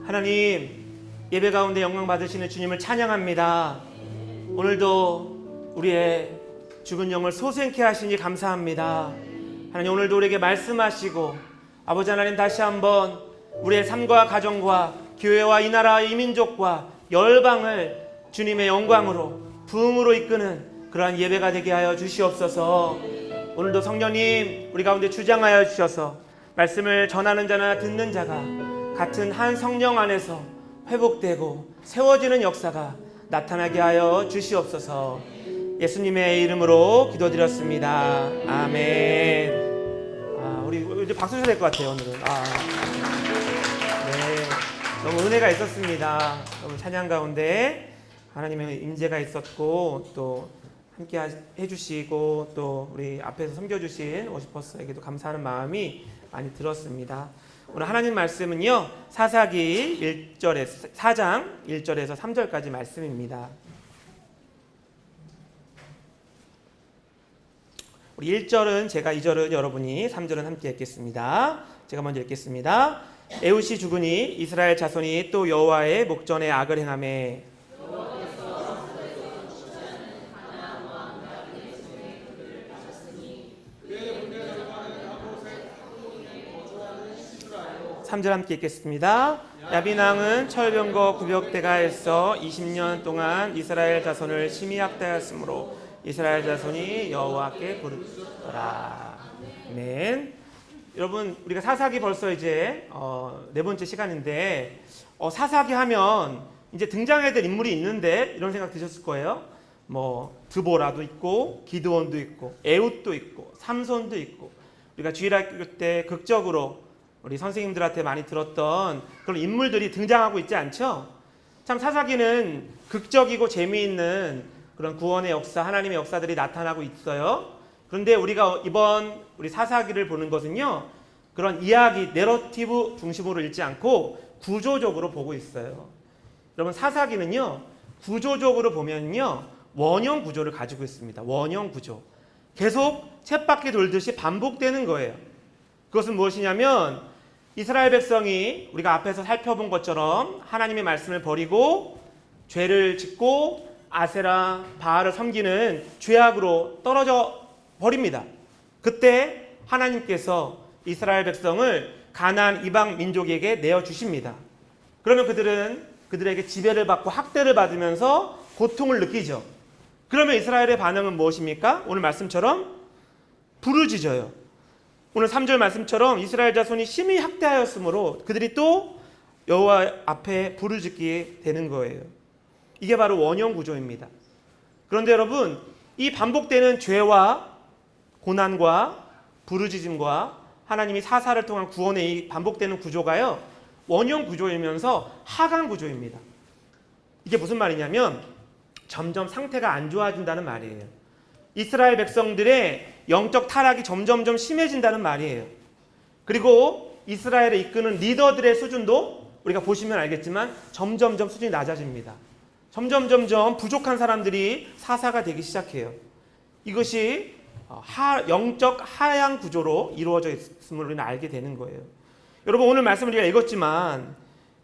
하나님, 예배 가운데 영광 받으시는 주님을 찬양합니다. 오늘도 우리의 죽은 영을 소생케 하시니 감사합니다. 하나님, 오늘도 우리에게 말씀하시고 아버지 하나님, 다시 한번 우리의 삶과 가정과 교회와 이 나라 이 민족과 열방을 주님의 영광으로 부흥으로 이끄는 그러한 예배가 되게 하여 주시옵소서. 오늘도 성령님 우리 가운데 주장하여 주셔서 말씀을 전하는 자나 듣는 자가 같은 한 성령 안에서 회복되고 세워지는 역사가 나타나게 하여 주시옵소서. 예수님의 이름으로 기도드렸습니다. 아멘. 우리 이제 박수 쳐야 될 것 같아요. 오늘은 네, 너무 은혜가 있었습니다. 너무 찬양 가운데 하나님의 임재가 있었고 또 함께 해주시고 또 우리 앞에서 섬겨주신 워시퍼스에게도 감사하는 마음이 많이 들었습니다. 오늘 하나님 말씀은요, 사사기 4장 1절에서 3절까지 말씀입니다. 우리 1절은 제가, 2절은 여러분이, 3절은 함께 읽겠습니다. 제가 먼저 읽겠습니다. 에훗이 죽으니 이스라엘 자손이 또 여호와의 목전에 악을 행하매 삼 절 함께 읽겠습니다. 야빈왕은 철병거 구벽대가에서 20년 동안 이스라엘 자손을 심히 학대하였으므로 이스라엘 자손이 여호와께 부르더라. 아멘. 여러분, 우리가 사사기 벌써 이제 네 번째 시간인데 사사기 하면 이제 등장해야 될 인물이 있는데 이런 생각 드셨을 거예요. 뭐 드보라도 있고 기드온도 있고 에훗도 있고 삼손도 있고, 우리가 주일학교 때 극적으로 우리 선생님들한테 많이 들었던 그런 인물들이 등장하고 있지 않죠? 참 사사기는 극적이고 재미있는 그런 구원의 역사, 하나님의 역사들이 나타나고 있어요. 그런데 우리가 이번 우리 사사기를 보는 것은요, 그런 이야기, 내러티브 중심으로 읽지 않고 구조적으로 보고 있어요. 여러분, 사사기는요, 구조적으로 보면요, 원형 구조를 가지고 있습니다. 원형 구조. 계속 쳇바퀴 돌듯이 반복되는 거예요. 그것은 무엇이냐면, 이스라엘 백성이 우리가 앞에서 살펴본 것처럼 하나님의 말씀을 버리고 죄를 짓고 아세라, 바알을 섬기는 죄악으로 떨어져 버립니다. 그때 하나님께서 이스라엘 백성을 가나안 이방 민족에게 내어주십니다. 그러면 그들에게 지배를 받고 학대를 받으면서 고통을 느끼죠. 그러면 이스라엘의 반응은 무엇입니까? 오늘 말씀처럼 부르짖어요. 오늘 3절 말씀처럼 이스라엘 자손이 심히 학대하였으므로 그들이 또 여호와 앞에 부르짖게 되는 거예요. 이게 바로 원형 구조입니다. 그런데 여러분, 이 반복되는 죄와 고난과 부르짖음과 하나님이 사사를 통한 구원의 이 반복되는 구조가요, 원형 구조이면서 하강 구조입니다. 이게 무슨 말이냐면 점점 상태가 안 좋아진다는 말이에요. 이스라엘 백성들의 영적 타락이 점점점 심해진다는 말이에요. 그리고 이스라엘을 이끄는 리더들의 수준도 우리가 보시면 알겠지만 점점점 수준이 낮아집니다. 점점 부족한 사람들이 사사가 되기 시작해요. 이것이 영적 하향 구조로 이루어져 있음을 우리는 알게 되는 거예요. 여러분, 오늘 말씀을 우리가 읽었지만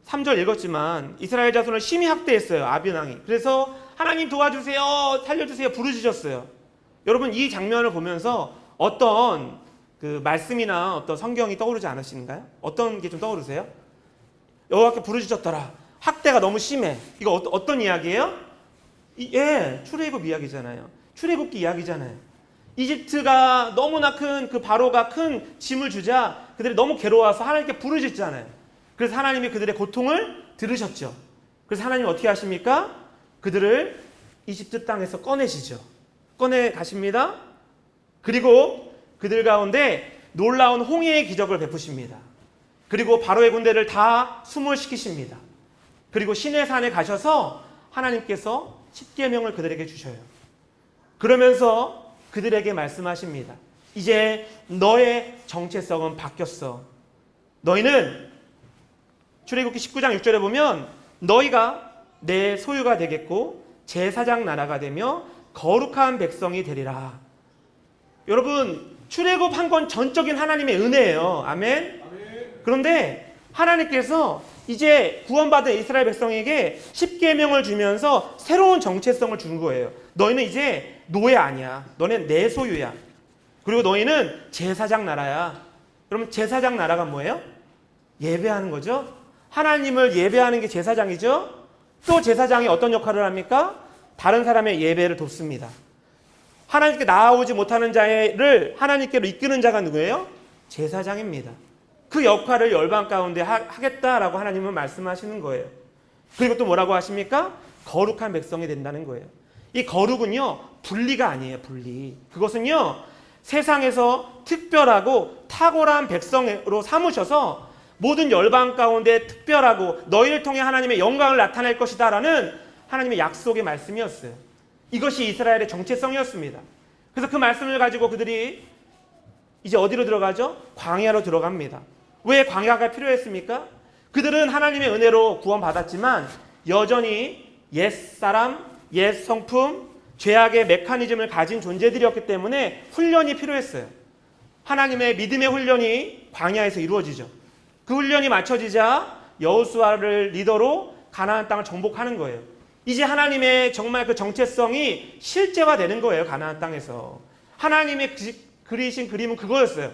3절 읽었지만 이스라엘 자손을 심히 학대했어요. 아빈왕이. 그래서 하나님 도와주세요, 살려주세요 부르짖었어요. 여러분, 이 장면을 보면서 어떤 그 말씀이나 어떤 성경이 떠오르지 않으신가요? 어떤 게 좀 떠오르세요? 여호와께 부르짖었더라. 학대가 너무 심해. 이거 어떤 이야기예요? 출애굽 이야기잖아요. 출애굽기 이야기잖아요. 이집트가 너무나 큰 그 바로가 큰 짐을 주자 그들이 너무 괴로워서 하나님께 부르짖잖아요. 그래서 하나님이 그들의 고통을 들으셨죠. 그래서 하나님 어떻게 하십니까? 그들을 이집트 땅에서 꺼내시죠. 꺼내 가십니다. 그리고 그들 가운데 놀라운 홍해의 기적을 베푸십니다. 그리고 바로의 군대를 다 수몰시키십니다. 그리고 시내산에 가셔서 하나님께서 십계명을 그들에게 주셔요. 그러면서 그들에게 말씀하십니다. 이제 너의 정체성은 바뀌었어. 너희는 출애굽기 19장 6절에 보면 너희가 내 소유가 되겠고 제사장 나라가 되며 거룩한 백성이 되리라. 여러분, 출애굽한 건 전적인 하나님의 은혜예요. 아멘. 그런데 하나님께서 이제 구원받은 이스라엘 백성에게 십계명을 주면서 새로운 정체성을 준 거예요. 너희는 이제 노예 아니야. 너는 내 소유야. 그리고 너희는 제사장 나라야. 그러면 제사장 나라가 뭐예요? 예배하는 거죠. 하나님을 예배하는 게 제사장이죠. 또 제사장이 어떤 역할을 합니까? 다른 사람의 예배를 돕습니다. 하나님께 나아오지 못하는 자를 하나님께로 이끄는 자가 누구예요? 제사장입니다. 그 역할을 열방 가운데 하겠다라고 하나님은 말씀하시는 거예요. 그리고 또 뭐라고 하십니까? 거룩한 백성이 된다는 거예요. 이 거룩은요, 분리가 아니에요. 분리. 그것은요, 세상에서 특별하고 탁월한 백성으로 삼으셔서 모든 열방 가운데 특별하고 너희를 통해 하나님의 영광을 나타낼 것이다 라는 하나님의 약속의 말씀이었어요. 이것이 이스라엘의 정체성이었습니다. 그래서 그 말씀을 가지고 그들이 이제 어디로 들어가죠? 광야로 들어갑니다. 왜 광야가 필요했습니까? 그들은 하나님의 은혜로 구원받았지만 여전히 옛사람, 옛 성품, 죄악의 메커니즘을 가진 존재들이었기 때문에 훈련이 필요했어요. 하나님의 믿음의 훈련이 광야에서 이루어지죠. 그 훈련이 맞춰지자 여호수아를 리더로 가나안 땅을 정복하는 거예요. 이제 하나님의 정말 그 정체성이 실제화되는 거예요. 가나안 땅에서. 하나님의 그리신 그림은 그거였어요.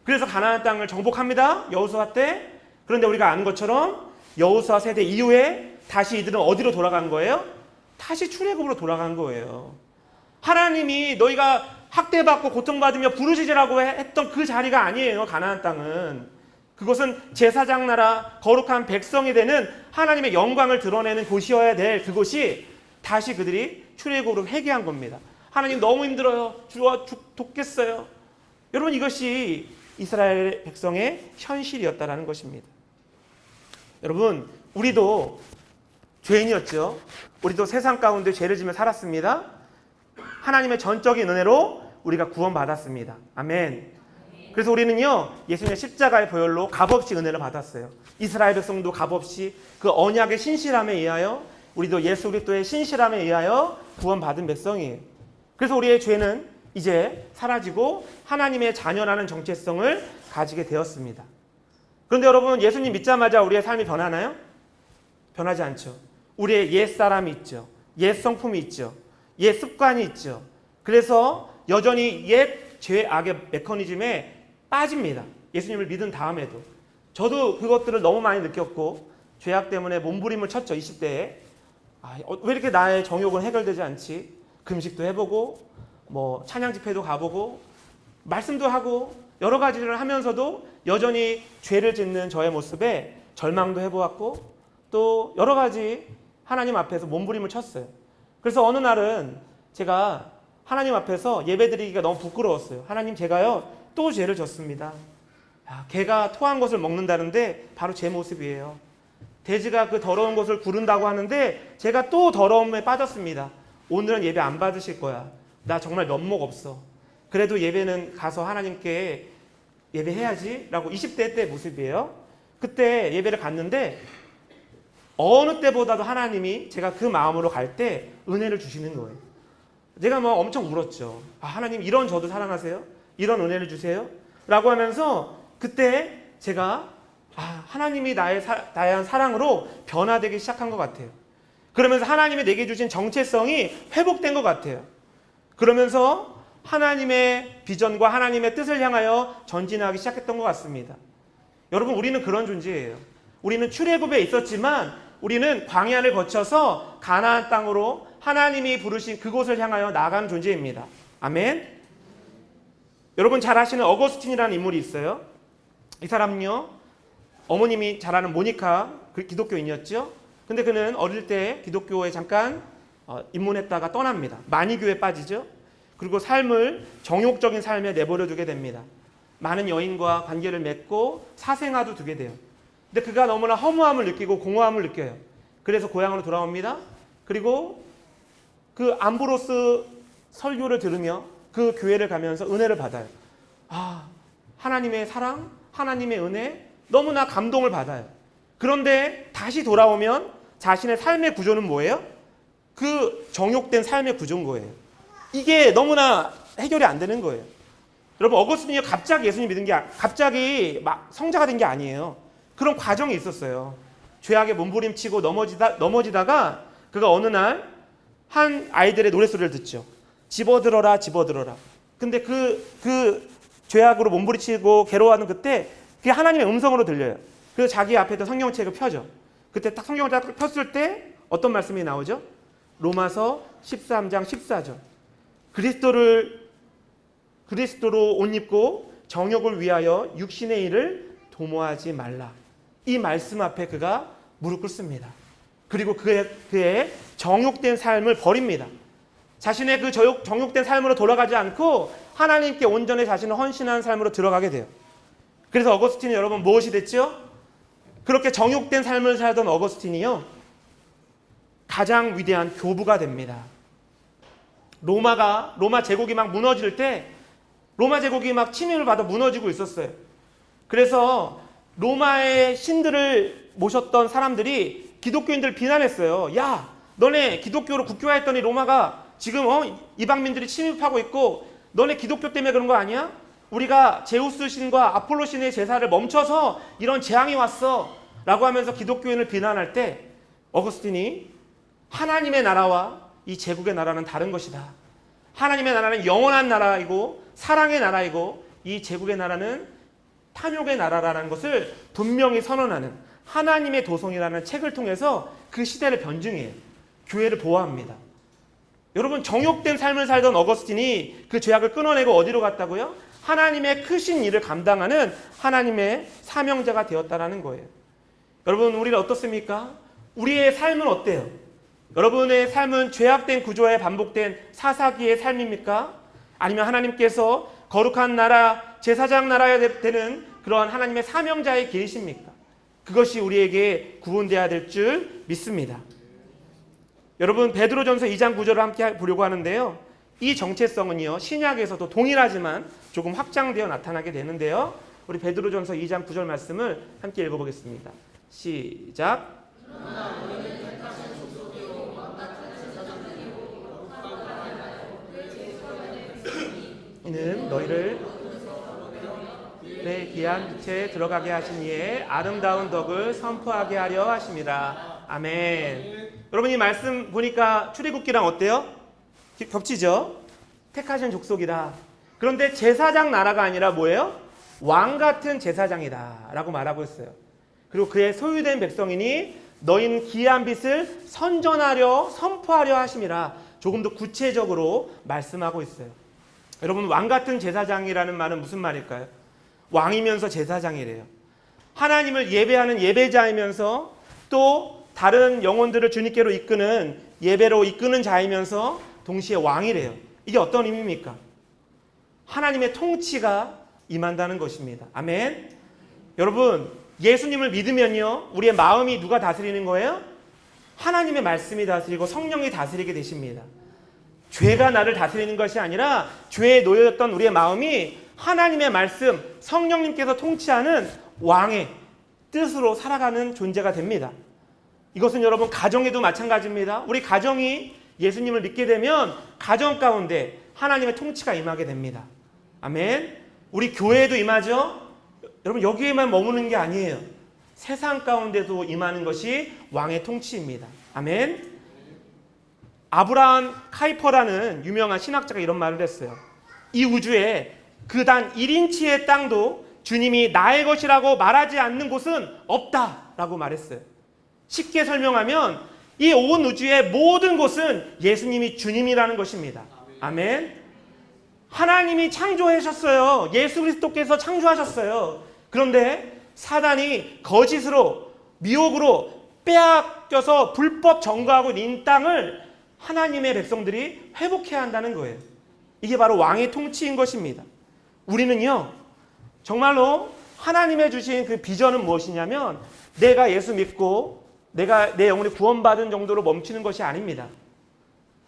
그래서 가나안 땅을 정복합니다. 여호수아 때. 그런데 우리가 아는 것처럼 여호수아 세대 이후에 다시 이들은 어디로 돌아간 거예요? 다시 출애굽으로 돌아간 거예요. 하나님이 너희가 학대받고 고통받으며 부르짖으라고 했던 그 자리가 아니에요. 가나안 땅은. 그것은 제사장 나라 거룩한 백성이 되는 하나님의 영광을 드러내는 곳이어야 될 그곳이 다시 그들이 출애굽으로 회개한 겁니다. 하나님 너무 힘들어요. 돕겠어요. 여러분 이것이 이스라엘 백성의 현실이었다라는 것입니다. 여러분 우리도 죄인이었죠. 우리도 세상 가운데 죄를 지며 살았습니다. 하나님의 전적인 은혜로 우리가 구원받았습니다. 아멘. 그래서 우리는요 예수님의 십자가의 보혈로 값없이 은혜를 받았어요. 이스라엘 백성도 값없이 그 언약의 신실함에 의하여 우리도 예수 그리스도의 신실함에 의하여 구원받은 백성이에요. 그래서 우리의 죄는 이제 사라지고 하나님의 자녀라는 정체성을 가지게 되었습니다. 그런데 여러분 예수님 믿자마자 우리의 삶이 변하나요? 변하지 않죠. 우리의 옛 사람이 있죠. 옛 성품이 있죠. 옛 습관이 있죠. 그래서 여전히 옛 죄악의 메커니즘에 빠집니다. 예수님을 믿은 다음에도. 저도 그것들을 너무 많이 느꼈고 죄악 때문에 몸부림을 쳤죠. 20대에. 왜 이렇게 나의 정욕은 해결되지 않지? 금식도 해보고 뭐 찬양 집회도 가보고 말씀도 하고 여러 가지를 하면서도 여전히 죄를 짓는 저의 모습에 절망도 해보았고 또 여러 가지 하나님 앞에서 몸부림을 쳤어요. 그래서 어느 날은 제가 하나님 앞에서 예배드리기가 너무 부끄러웠어요. 하나님 제가요 또 죄를 졌습니다. 개가 토한 것을 먹는다는데 바로 제 모습이에요. 돼지가 그 더러운 것을 구른다고 하는데 제가 또 더러움에 빠졌습니다. 오늘은 예배 안 받으실 거야. 나 정말 면목 없어. 그래도 예배는 가서 하나님께 예배해야지 라고 20대 때 모습이에요. 그때 예배를 갔는데 어느 때보다도 하나님이 제가 그 마음으로 갈 때 은혜를 주시는 거예요. 제가 뭐 엄청 울었죠. 하나님 이런 저도 사랑하세요? 이런 은혜를 주세요? 라고 하면서 그때 제가 하나님이 나에 대한 사랑으로 변화되기 시작한 것 같아요. 그러면서 하나님이 내게 주신 정체성이 회복된 것 같아요. 그러면서 하나님의 비전과 하나님의 뜻을 향하여 전진하기 시작했던 것 같습니다. 여러분 우리는 그런 존재예요. 우리는 출애굽에 있었지만 우리는 광야를 거쳐서 가나안 땅으로 하나님이 부르신 그곳을 향하여 나아가는 존재입니다. 아멘. 여러분 잘 아시는 어거스틴이라는 인물이 있어요. 이 사람은요 어머님이 잘 아는 모니카 기독교인이었죠. 근데 그는 어릴 때 기독교에 잠깐 입문했다가 떠납니다. 만이교에 빠지죠. 그리고 삶을 정욕적인 삶에 내버려 두게 됩니다. 많은 여인과 관계를 맺고 사생아도 두게 돼요. 근데 그가 너무나 허무함을 느끼고 공허함을 느껴요. 그래서 고향으로 돌아옵니다. 그리고 그 암브로스 설교를 들으며 그 교회를 가면서 은혜를 받아요. 하나님의 사랑, 하나님의 은혜 너무나 감동을 받아요. 그런데 다시 돌아오면 자신의 삶의 구조는 뭐예요? 그 정욕된 삶의 구조인 거예요. 이게 너무나 해결이 안 되는 거예요. 여러분 어거스틴이 갑자기 예수님 믿은 게 갑자기 막 성자가 된 게 아니에요. 그런 과정이 있었어요. 죄악에 몸부림치고 넘어지다가 그가 어느 날 한 아이들의 노랫소리를 듣죠. 집어들어라 집어들어라. 근데 그 죄악으로 몸부림치고 괴로워하는 그때 그게 하나님의 음성으로 들려요. 그래서 자기 앞에다 성경책을 펴죠. 그때 딱 성경을 딱 폈을 때 어떤 말씀이 나오죠? 로마서 13장 14절. 그리스도로 옷 입고 정욕을 위하여 육신의 일을 도모하지 말라. 이 말씀 앞에 그가 무릎 꿇습니다. 그리고 그의 정욕된 삶을 버립니다. 자신의 그 정욕된 삶으로 돌아가지 않고 하나님께 온전히 자신을 헌신하는 삶으로 들어가게 돼요. 그래서 어거스틴이 여러분 무엇이 됐죠? 그렇게 정욕된 삶을 살던 어거스틴이요, 가장 위대한 교부가 됩니다. 로마 제국이 막 무너질 때 로마 제국이 막 침입을 받아 무너지고 있었어요. 그래서 로마의 신들을 모셨던 사람들이 기독교인들을 비난했어요. 야, 너네 기독교로 국교화했더니 로마가 지금 이방민들이 침입하고 있고 너네 기독교 때문에 그런 거 아니야? 우리가 제우스 신과 아폴로 신의 제사를 멈춰서 이런 재앙이 왔어 라고 하면서 기독교인을 비난할 때 어거스틴이 하나님의 나라와 이 제국의 나라는 다른 것이다. 하나님의 나라는 영원한 나라이고 사랑의 나라이고 이 제국의 나라는 탐욕의 나라라는 것을 분명히 선언하는 하나님의 도성이라는 책을 통해서 그 시대를 변증해요. 교회를 보호합니다. 여러분, 정욕된 삶을 살던 어거스틴이 그 죄악을 끊어내고 어디로 갔다고요? 하나님의 크신 일을 감당하는 하나님의 사명자가 되었다라는 거예요. 여러분, 우리는 어떻습니까? 우리의 삶은 어때요? 여러분의 삶은 죄악된 구조에 반복된 사사기의 삶입니까? 아니면 하나님께서 거룩한 나라, 제사장 나라에 되는 그러한 하나님의 사명자의 길이십니까? 그것이 우리에게 구분되어야 될 줄 믿습니다. 여러분, 베드로전서 2장 9절을 함께 보려고 하는데요. 이 정체성은요, 신약에서도 동일하지만 조금 확장되어 나타나게 되는데요. 우리 베드로전서 2장 9절 말씀을 함께 읽어보겠습니다. 시작. 이는 너희를 내 귀한 빛에 들어가게 하신 이의 아름다운 덕을 선포하게 하려 하심이라. 아멘. 여러분, 이 말씀 보니까 출애굽기랑 어때요? 겹치죠? 택하신 족속이다. 그런데 제사장 나라가 아니라 뭐예요? 왕 같은 제사장이다 라고 말하고 있어요. 그리고 그의 소유된 백성이니 너희는 귀한 빛을 선전하려 선포하려 하심이라. 조금 더 구체적으로 말씀하고 있어요. 여러분, 왕 같은 제사장이라는 말은 무슨 말일까요? 왕이면서 제사장이래요. 하나님을 예배하는 예배자이면서 또 다른 영혼들을 주님께로 이끄는 예배로 이끄는 자이면서 동시에 왕이래요. 이게 어떤 의미입니까? 하나님의 통치가 임한다는 것입니다. 아멘. 여러분, 예수님을 믿으면요, 우리의 마음이 누가 다스리는 거예요? 하나님의 말씀이 다스리고 성령이 다스리게 되십니다. 죄가 나를 다스리는 것이 아니라 죄에 놓여졌던 우리의 마음이 하나님의 말씀, 성령님께서 통치하는 왕의 뜻으로 살아가는 존재가 됩니다. 이것은 여러분 가정에도 마찬가지입니다. 우리 가정이 예수님을 믿게 되면 가정 가운데 하나님의 통치가 임하게 됩니다. 아멘. 우리 교회에도 임하죠. 여러분, 여기에만 머무는 게 아니에요. 세상 가운데도 임하는 것이 왕의 통치입니다. 아멘. 아브라함 카이퍼라는 유명한 신학자가 이런 말을 했어요. 이 우주에 그 단 1인치의 땅도 주님이 나의 것이라고 말하지 않는 곳은 없다라고 말했어요. 쉽게 설명하면 이 온 우주의 모든 곳은 예수님이 주님이라는 것입니다. 아멘. 하나님이 창조하셨어요. 예수 그리스도께서 창조하셨어요. 그런데 사단이 거짓으로 미혹으로 빼앗겨서 불법 점거하고 있는 땅을 하나님의 백성들이 회복해야 한다는 거예요. 이게 바로 왕의 통치인 것입니다. 우리는요, 정말로 하나님의 주신 그 비전은 무엇이냐면 내가 예수 믿고 내가 내 영혼이 구원받은 정도로 멈추는 것이 아닙니다.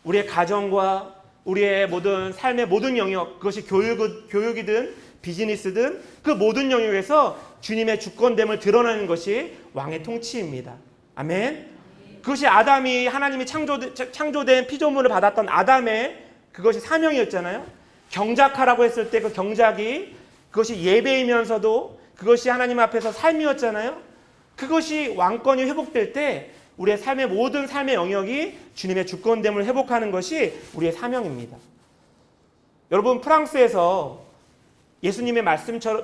우리의 가정과 우리의 모든 삶의 모든 영역, 그것이 교육이든 비즈니스든 그 모든 영역에서 주님의 주권됨을 드러내는 것이 왕의 통치입니다. 아멘. 그것이 아담이 하나님이 창조된 피조물을 받았던 아담의 그것이 사명이었잖아요. 경작하라고 했을 때 그 경작이 그것이 예배이면서도 그것이 하나님 앞에서 삶이었잖아요. 그것이 왕권이 회복될 때 우리의 삶의 모든 삶의 영역이 주님의 주권됨을 회복하는 것이 우리의 사명입니다. 여러분, 프랑스에서 예수님의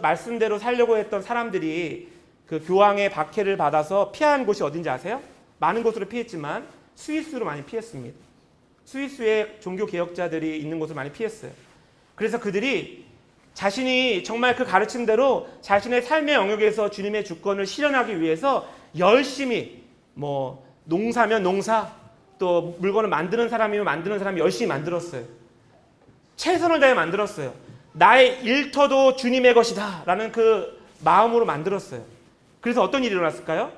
말씀대로 살려고 했던 사람들이 그 교황의 박해를 받아서 피한 곳이 어딘지 아세요? 많은 곳으로 피했지만 스위스로 많이 피했습니다. 스위스에 종교 개혁자들이 있는 곳을 많이 피했어요. 그래서 그들이 자신이 정말 그 가르침대로 자신의 삶의 영역에서 주님의 주권을 실현하기 위해서 열심히 농사면 농사, 또 물건을 만드는 사람이면 만드는 사람이 열심히 만들었어요. 최선을 다해 만들었어요. 나의 일터도 주님의 것이다 라는 그 마음으로 만들었어요. 그래서 어떤 일이 일어났을까요?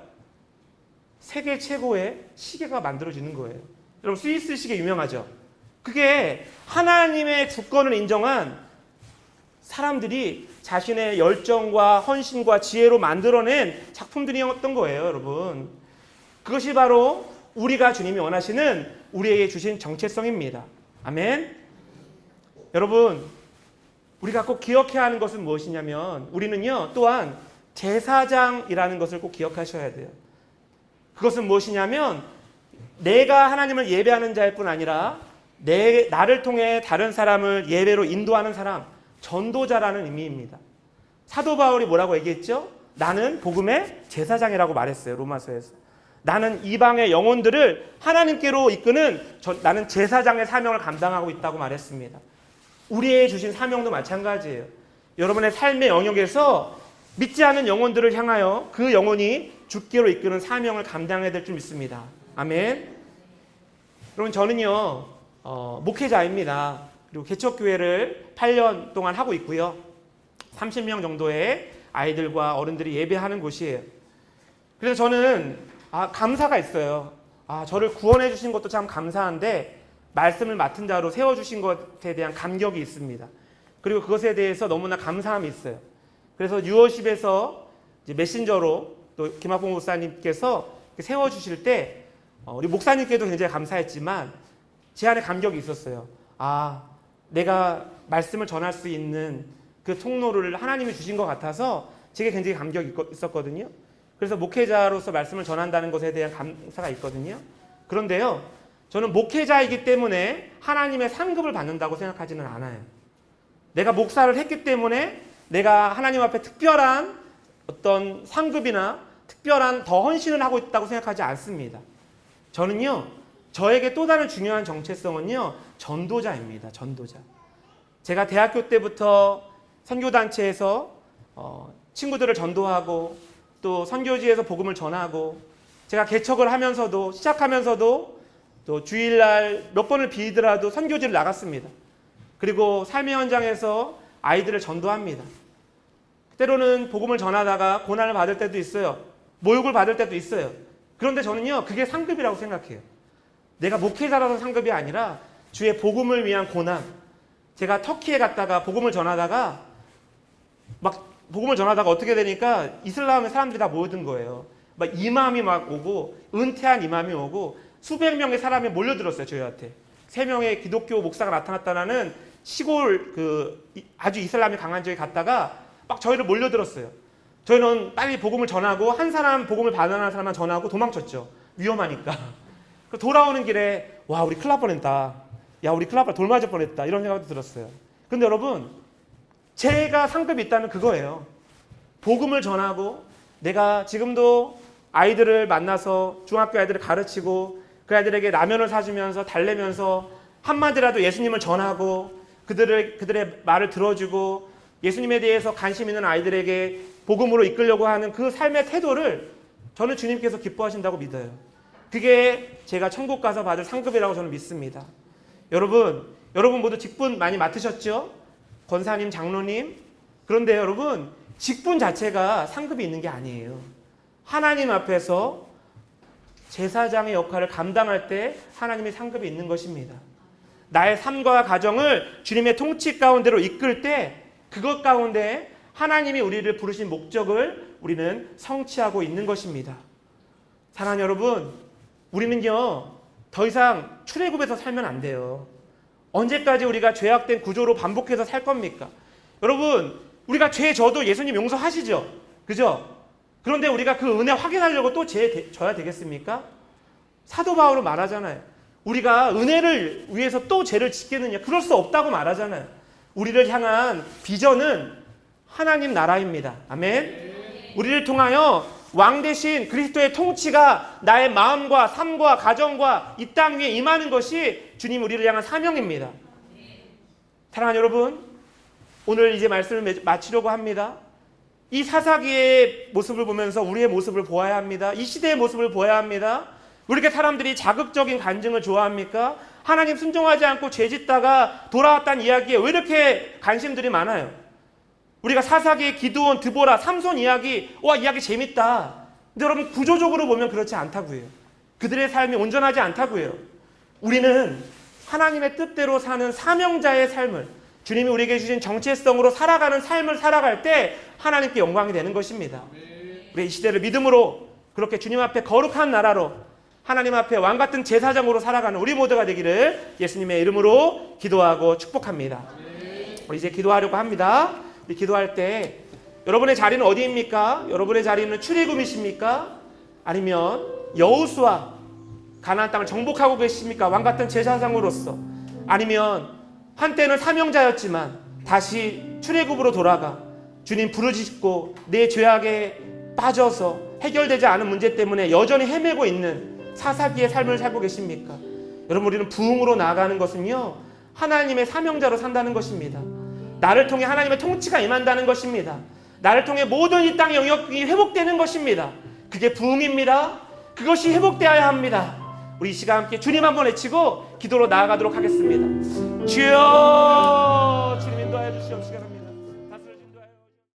세계 최고의 시계가 만들어지는 거예요. 여러분, 스위스 시계 유명하죠? 그게 하나님의 주권을 인정한 사람들이 자신의 열정과 헌신과 지혜로 만들어낸 작품들이었던 거예요, 여러분. 그것이 바로 우리가 주님이 원하시는 우리에게 주신 정체성입니다. 아멘. 여러분, 우리가 꼭 기억해야 하는 것은 무엇이냐면 우리는요, 또한 제사장이라는 것을 꼭 기억하셔야 돼요. 그것은 무엇이냐면 내가 하나님을 예배하는 자일 뿐 아니라 나를 통해 다른 사람을 예배로 인도하는 사람, 전도자라는 의미입니다. 사도 바울이 뭐라고 얘기했죠? 나는 복음의 제사장이라고 말했어요. 로마서에서. 나는 이방의 영혼들을 하나님께로 이끄는 나는 제사장의 사명을 감당하고 있다고 말했습니다. 우리의 주신 사명도 마찬가지예요. 여러분의 삶의 영역에서 믿지 않은 영혼들을 향하여 그 영혼이 주께로 이끄는 사명을 감당해야 될 줄 믿습니다. 아멘. 여러분, 저는요 목회자입니다. 그리고 개척교회를 8년 동안 하고 있고요. 30명 정도의 아이들과 어른들이 예배하는 곳이에요. 그래서 저는 감사가 있어요. 저를 구원해 주신 것도 참 감사한데 말씀을 맡은 자로 세워주신 것에 대한 감격이 있습니다. 그리고 그것에 대해서 너무나 감사함이 있어요. 그래서 유어십에서 메신저로 또 김학봉 목사님께서 세워주실 때 우리 목사님께도 굉장히 감사했지만 제 안에 감격이 있었어요. 내가 말씀을 전할 수 있는 그 통로를 하나님이 주신 것 같아서 제게 굉장히 감격이 있었거든요. 그래서 목회자로서 말씀을 전한다는 것에 대한 감사가 있거든요. 그런데요, 저는 목회자이기 때문에 하나님의 상급을 받는다고 생각하지는 않아요. 내가 목사를 했기 때문에 내가 하나님 앞에 특별한 어떤 상급이나 특별한 더 헌신을 하고 있다고 생각하지 않습니다. 저는요, 저에게 또 다른 중요한 정체성은요, 전도자입니다. 전도자. 제가 대학교 때부터 선교단체에서 친구들을 전도하고 또 선교지에서 복음을 전하고 제가 개척을 하면서도 시작하면서도 또 주일날 몇 번을 비더라도 선교지를 나갔습니다. 그리고 삶의 현장에서 아이들을 전도합니다. 때로는 복음을 전하다가 고난을 받을 때도 있어요. 모욕을 받을 때도 있어요. 그런데 저는요, 그게 상급이라고 생각해요. 내가 목회자라서 상급이 아니라 주의 복음을 위한 고난. 제가 터키에 갔다가 복음을 전하다가 어떻게 되니까 이슬람의 사람들이 다 모여든 거예요. 이맘이 오고 은퇴한 이맘이 오고 수백 명의 사람이 몰려들었어요. 저희한테 3명의 기독교 목사가 나타났다는 시골 아주 이슬람이 강한 지역에 갔다가 저희를 몰려들었어요. 저희는 빨리 복음을 전하고 한 사람 복음을 받아나는 사람만 전하고 도망쳤죠. 위험하니까. 돌아오는 길에 우리 큰일 날 뻔했다. 우리 큰일 날 뻔했다. 돌 맞을 뻔했다. 이런 생각도 들었어요. 근데 여러분, 제가 상급이 있다는 그거예요. 복음을 전하고 내가 지금도 아이들을 만나서 중학교 아이들을 가르치고 그 아이들에게 라면을 사주면서 달래면서 한마디라도 예수님을 전하고 그들의 말을 들어주고 예수님에 대해서 관심 있는 아이들에게 복음으로 이끌려고 하는 그 삶의 태도를 저는 주님께서 기뻐하신다고 믿어요. 그게 제가 천국 가서 받을 상급이라고 저는 믿습니다. 여러분 모두 직분 많이 맡으셨죠? 권사님, 장로님. 그런데 여러분, 직분 자체가 상급이 있는 게 아니에요. 하나님 앞에서 제사장의 역할을 감당할 때 하나님의 상급이 있는 것입니다. 나의 삶과 가정을 주님의 통치 가운데로 이끌 때 그것 가운데 하나님이 우리를 부르신 목적을 우리는 성취하고 있는 것입니다. 사랑하는 여러분, 우리는요, 더 이상 출애굽에서 살면 안 돼요. 언제까지 우리가 죄악된 구조로 반복해서 살 겁니까? 여러분, 우리가 죄 져도 예수님 용서하시죠? 그죠? 그런데 우리가 그 은혜 확인하려고 또 져야 되겠습니까? 사도 바울은 말하잖아요. 우리가 은혜를 위해서 또 죄를 짓겠느냐? 그럴 수 없다고 말하잖아요. 우리를 향한 비전은 하나님 나라입니다. 아멘. 우리를 통하여 왕 대신 그리스도의 통치가 나의 마음과 삶과 가정과 이 땅 위에 임하는 것이 주님 우리를 향한 사명입니다. 사랑하는 여러분, 오늘 이제 말씀을 마치려고 합니다. 이 사사기의 모습을 보면서 우리의 모습을 보아야 합니다. 이 시대의 모습을 보아야 합니다. 왜 이렇게 사람들이 자극적인 간증을 좋아합니까? 하나님 순종하지 않고 죄짓다가 돌아왔다는 이야기에 왜 이렇게 관심들이 많아요? 우리가 사사기, 기드온, 드보라, 삼손 이야기, 와 이야기 재밌다. 근데 여러분 구조적으로 보면 그렇지 않다고요. 그들의 삶이 온전하지 않다고요. 우리는 하나님의 뜻대로 사는 사명자의 삶을, 주님이 우리에게 주신 정체성으로 살아가는 삶을 살아갈 때 하나님께 영광이 되는 것입니다. 우리 이 시대를 믿음으로 그렇게 주님 앞에 거룩한 나라로 하나님 앞에 왕같은 제사장으로 살아가는 우리 모두가 되기를 예수님의 이름으로 기도하고 축복합니다. 우리 이제 기도하려고 합니다. 우리 기도할 때 여러분의 자리는 어디입니까? 여러분의 자리는 출애굽이십니까? 아니면 여호수아 가나안 땅을 정복하고 계십니까? 왕같은 제사장으로서. 아니면 한때는 사명자였지만 다시 출애굽으로 돌아가 주님 부르짖고 내 죄악에 빠져서 해결되지 않은 문제 때문에 여전히 헤매고 있는 사사기의 삶을 살고 계십니까? 여러분, 우리는 부흥으로 나아가는 것은요, 하나님의 사명자로 산다는 것입니다. 나를 통해 하나님의 통치가 임한다는 것입니다. 나를 통해 모든 이 땅의 영역이 회복되는 것입니다. 그게 부흥입니다. 그것이 회복되어야 합니다. 우리 이 시간 함께 주님 한번 외치고 기도로 나아가도록 하겠습니다. 주여, 주님 인도하여 주시옵시기 바랍니다.